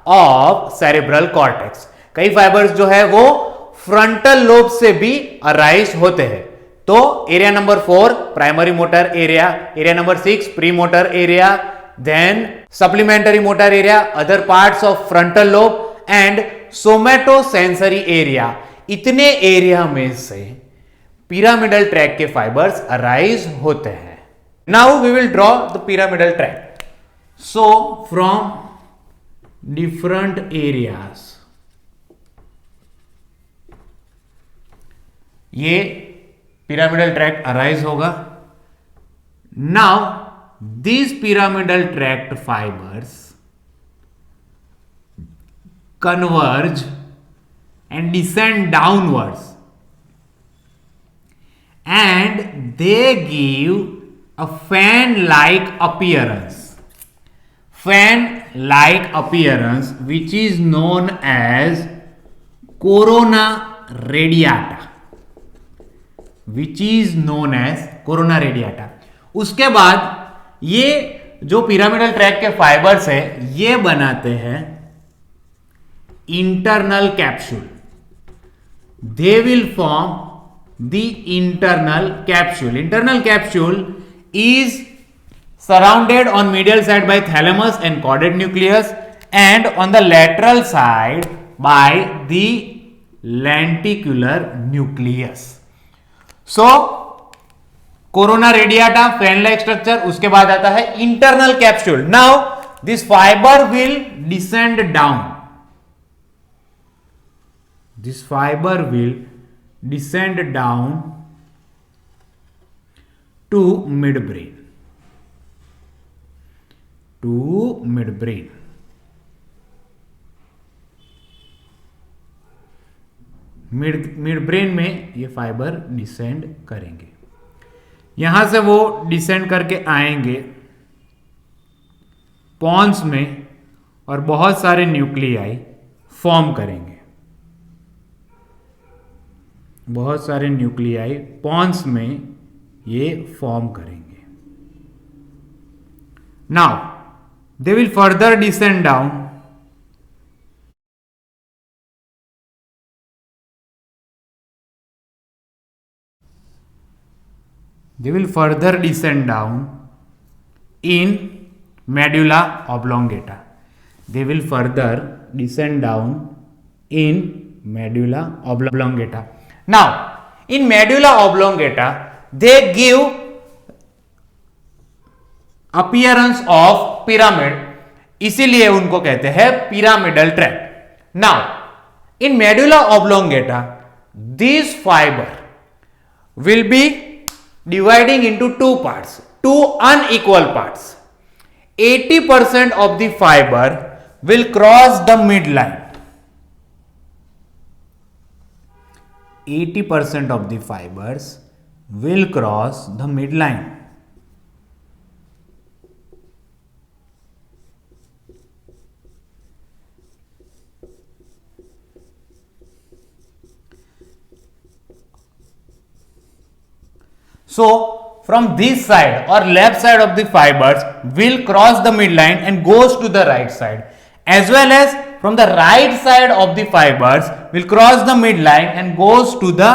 of cerebral cortex. कई फाइबर्स जो है वो फ्रंटल लोब से भी अराइज होते हैं। तो area number 4 primary motor area, area number 6 pre motor area, then supplementary motor area, other parts of frontal lobe and somatosensory area. इतने एरिया में से पिरामिडल ट्रैक के फाइबर्स अराइज होते हैं। Now we will draw the pyramidal track. So from different areas, ये pyramidal tract arise होगा। Now these pyramidal tract fibers converge and descend downwards, and they give a fan-like appearance. Fan-like appearance, which is known as corona radiata. Which is known as corona radiata. उसके बाद ये जो pyramidal track के fibres है ये बनाते हैं internal capsule. They will form the internal capsule. Internal capsule is surrounded on medial side by thalamus and caudate nucleus, and on the lateral side by the lenticular nucleus. So corona radiata fan like structure, उसके बाद आता है internal capsule. Now this fibre will descend down, this fibre will descend down to mid brain, to mid brain. Mid brain में ये fibre descend करेंगे। यहां से वो डिसेंड करके आएंगे पॉन्स में और बहुत सारे न्यूक्लियाई फॉर्म करेंगे। बहुत सारे न्यूक्लियाई पॉन्स में ये फॉर्म करेंगे। Now they will further descend down, they will further descend down in medulla oblongata. They will further descend down in medulla oblongata. Now, in medulla oblongata, they give appearance of pyramid, इसीलिए उनको कहते हैं pyramidal tract. Now, in medulla oblongata, this fiber will be dividing into two parts, two unequal parts. 80% of the fiber will cross the midline. 80% of the fibers will cross the midline. So from this side or left side of the fibers will cross the midline and goes to the right side, as well as from the right side of the fibers will cross the midline and goes to the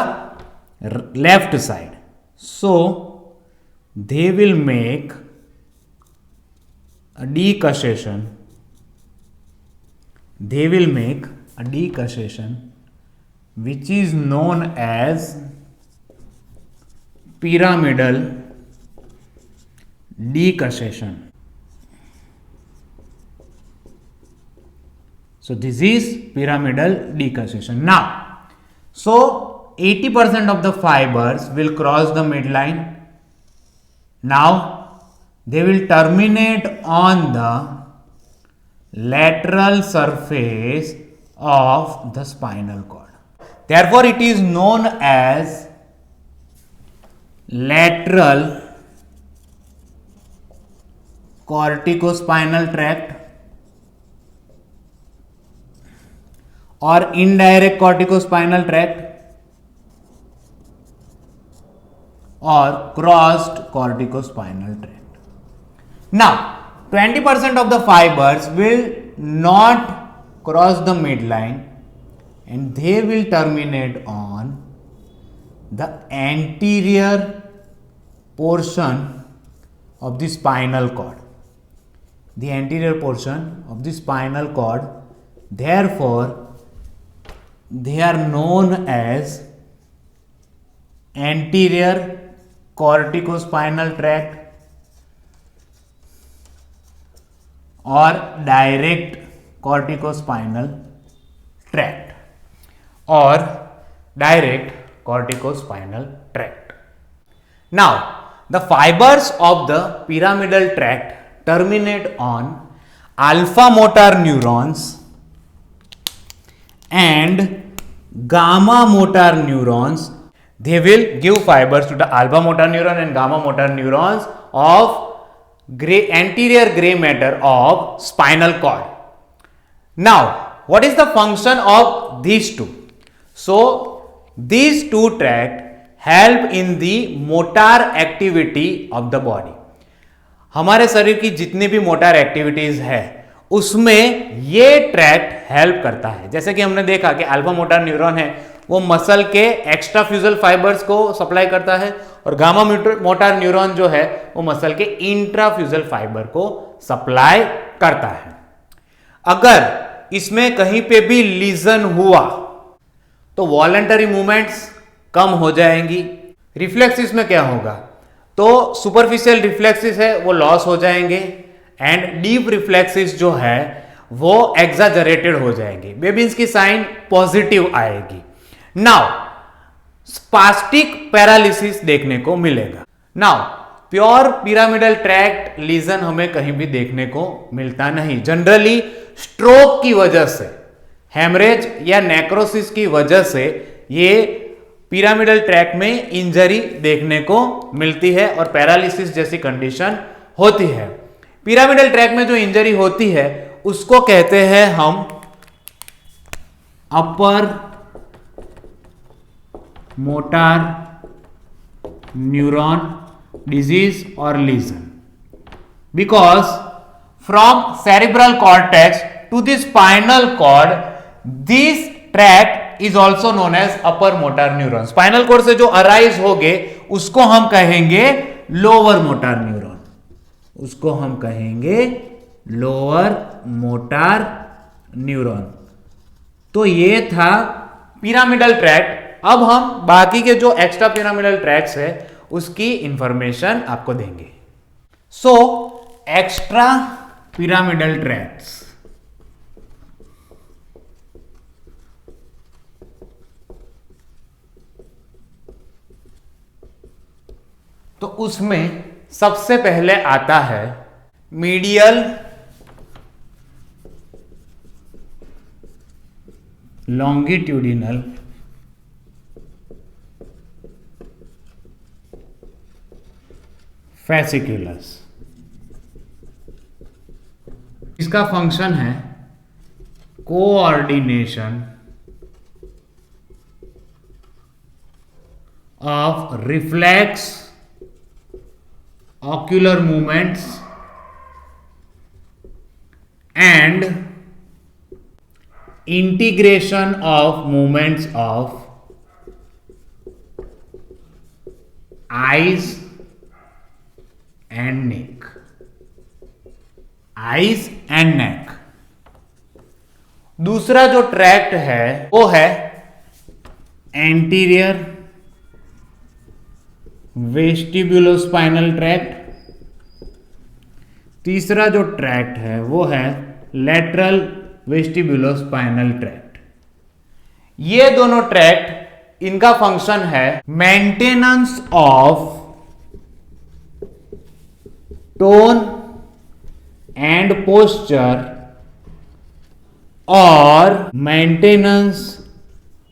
left side. So they will make a decussation. They will make a decussation which is known as pyramidal decussation. So this is pyramidal decussation. Now, so 80% of the fibers will cross the midline. Now they will terminate on the lateral surface of the spinal cord. Therefore, it is known as lateral corticospinal tract और indirect corticospinal tract और crossed corticospinal tract. Now 20% of the fibers will not cross the midline and they will terminate on the anterior portion of the spinal cord. The anterior portion of the spinal cord, therefore they are known as anterior corticospinal tract और direct corticospinal tract और direct corticospinal tract. Now the fibres of the pyramidal tract terminate on alpha motor neurons and gamma motor neurons. They will give fibers to the alpha motor neuron and gamma motor neurons of anterior gray matter of spinal cord. Now, what is the function of these two? So, these two tracts help in the motor activity of the body. हमारे शरीर की जितनी भी motor activities है उसमें ये tract help करता है। जैसे कि हमने देखा कि अल्फा मोटर न्यूरॉन है वो मसल के एक्स्ट्रा फ्यूजल फाइबर्स को सप्लाई करता है और गामा मोटर न्यूरॉन जो है वो मसल के इंट्राफ्यूजल फाइबर को सप्लाई करता है। अगर इसमें कहीं पे भी लीजन हुआ तो वॉलेंटरी मूवमेंट्स कम हो जाएंगी। रिफ्लेक्सिस में क्या होगा, तो सुपरफिशियल रिफ्लेक्सिस है वो लॉस हो जाएंगे एंड डीप रिफ्लेक्सिस जो है वो एग्जाजरेटेड हो जाएंगे। बेबिन्स की साइन पॉजिटिव आएगी। नाउ स्पास्टिक पैरालिसिस देखने को मिलेगा। Now pure pyramidal tract lesion हमें कहीं भी देखने को मिलता नहीं। जनरली स्ट्रोक की वजह से, हेमरेज या नेक्रोसिस की वजह से ये पिरामिडल ट्रैक्ट में इंजरी देखने को मिलती है और पैरालिसिस जैसी कंडीशन होती है। पिरामिडल ट्रैक्ट में जो इंजरी होती है उसको कहते हैं हम अपर मोटर न्यूरॉन डिजीज और lesion, because from cerebral cortex to the spinal cord this tract is also known as upper motor neuron. Spinal cord से जो अराइज होंगे उसको हम कहेंगे लोअर मोटर न्यूरॉन, उसको हम कहेंगे लोअर मोटर न्यूरॉन। तो ये था पिरामिडल ट्रैक्ट। अब हम बाकी के जो एक्स्ट्रा पिरामिडल ट्रैक्ट्स है उसकी इंफॉर्मेशन आपको देंगे। सो एक्स्ट्रा पिरामिडल ट्रैक्ट्स, तो उसमें सबसे पहले आता है मीडियल लॉन्गिट्यूडिनल फैसिकुलस। इसका फंक्शन है coordination of reflex ocular movements and integration of movements of eyes and neck, eyes and neck। दूसरा जो ट्रैक्ट है वो है एंटीरियर वेस्टिब्यूलोस्पाइनल ट्रैक्ट। तीसरा जो ट्रैक्ट है वो है लेटरल वेस्टिब्यूलोस्पाइनल ट्रैक्ट। ये दोनों ट्रैक्ट, इनका फंक्शन है maintenance of tone and posture और maintenance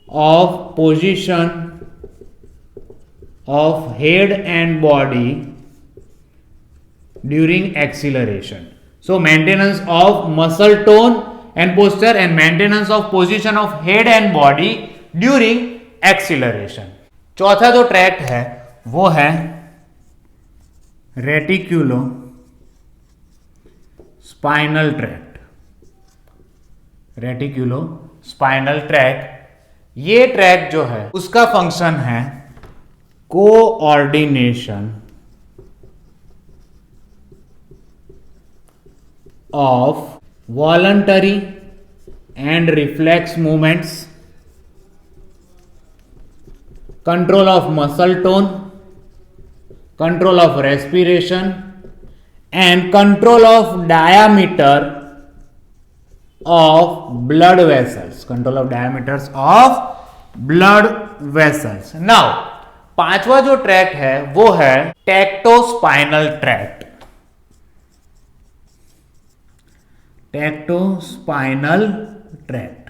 of position of head and body during acceleration. So maintenance of muscle tone and posture and maintenance of position of head and body during acceleration. चौथा जो tract है वो है रेटिक्यूलो spinal tract. रेटिक्यूलो spinal tract, ये tract जो है उसका function है coordination of voluntary and reflex movements, control of muscle tone, control of respiration, and control of diameter of blood vessels. Control of diameters of blood vessels. Now, पांचवा जो tract है वो है tectospinal tract. Tectospinal tract.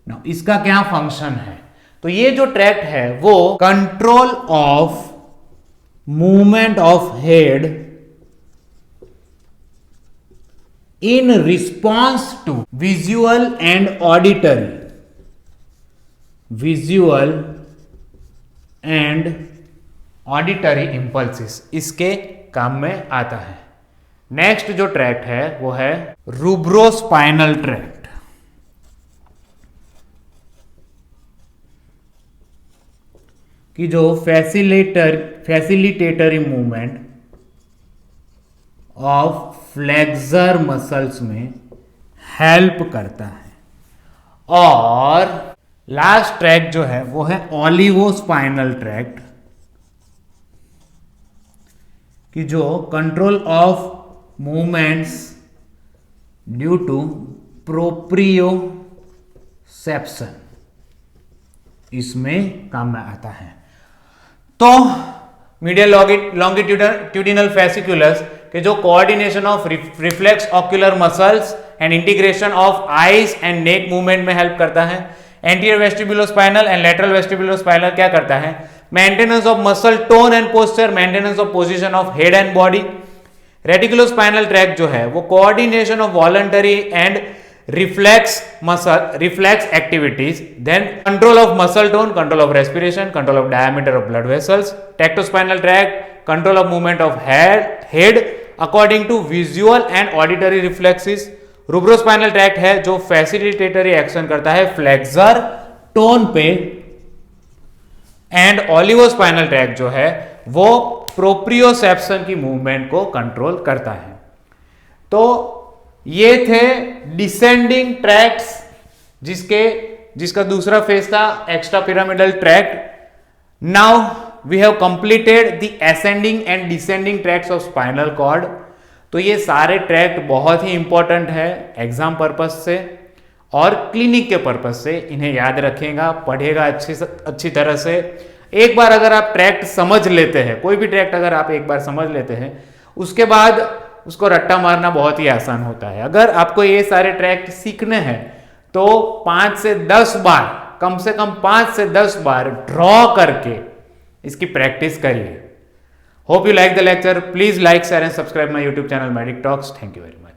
Now इसका क्या function है? तो ये जो ट्रैक्ट है वो control of movement of head in response to visual and auditory, visual and auditory impulses इसके काम में आता है। नेक्स्ट जो ट्रैक्ट है वो है रूब्रोस्पाइनल ट्रैक्ट। कि जो फैसिलिटेटरी मूवमेंट ऑफ फ्लेक्सर मसल्स में हेल्प करता है। और लास्ट ट्रैक्ट जो है वो है ओलिवोस्पाइनल ट्रैक्ट, कि जो control of movements due to proprioception इसमें काम में आता है। तो मीडियल लॉन्गिट्यूडिनल फेसिकुलस के जो coordination of reflex ocular muscles and integration of eyes and neck movement में हेल्प करता है। Anterior vestibulospinal and lateral vestibulospinal क्या करता है? Maintenance of muscle tone and posture, maintenance of position of head and body. Reticulospinal tract जो है वो coordination of voluntary and reflex activities, then control of muscle tone, control of respiration, control of diameter of blood vessels. Tectospinal tract control of movement of head according to visual and auditory reflexes. Rubrospinal tract है जो facilitatory action करता है flexor tone पे। And olivospinal tract जो है वो proprioception की movement को कंट्रोल करता है। तो ये थे डिसेंडिंग ट्रैक्ट्स, जिसका दूसरा फेज था extra pyramidal tract. Now we have completed the ascending and descending tracts of spinal cord. तो ये सारे ट्रैक्ट बहुत ही इंपॉर्टेंट है एग्जाम पर्पस से और क्लिनिक के पर्पस से। इन्हें याद रखेगा, पढ़ेगा अच्छी तरह से। एक बार अगर आप ट्रैक्ट समझ लेते हैं, कोई भी ट्रैक्ट अगर आप एक बार समझ लेते हैं, उसके बाद उसको रट्टा मारना बहुत ही आसान होता है। अगर आपको ये सारे ट्रैक्ट सीखने हैं तो 5 से 10 बार, कम से कम 5 से 10 बार ड्रॉ करके इसकी प्रैक्टिस करिए। Hope you like the lecture. Please like, share and subscribe my YouTube channel medic talks. Thank you very much.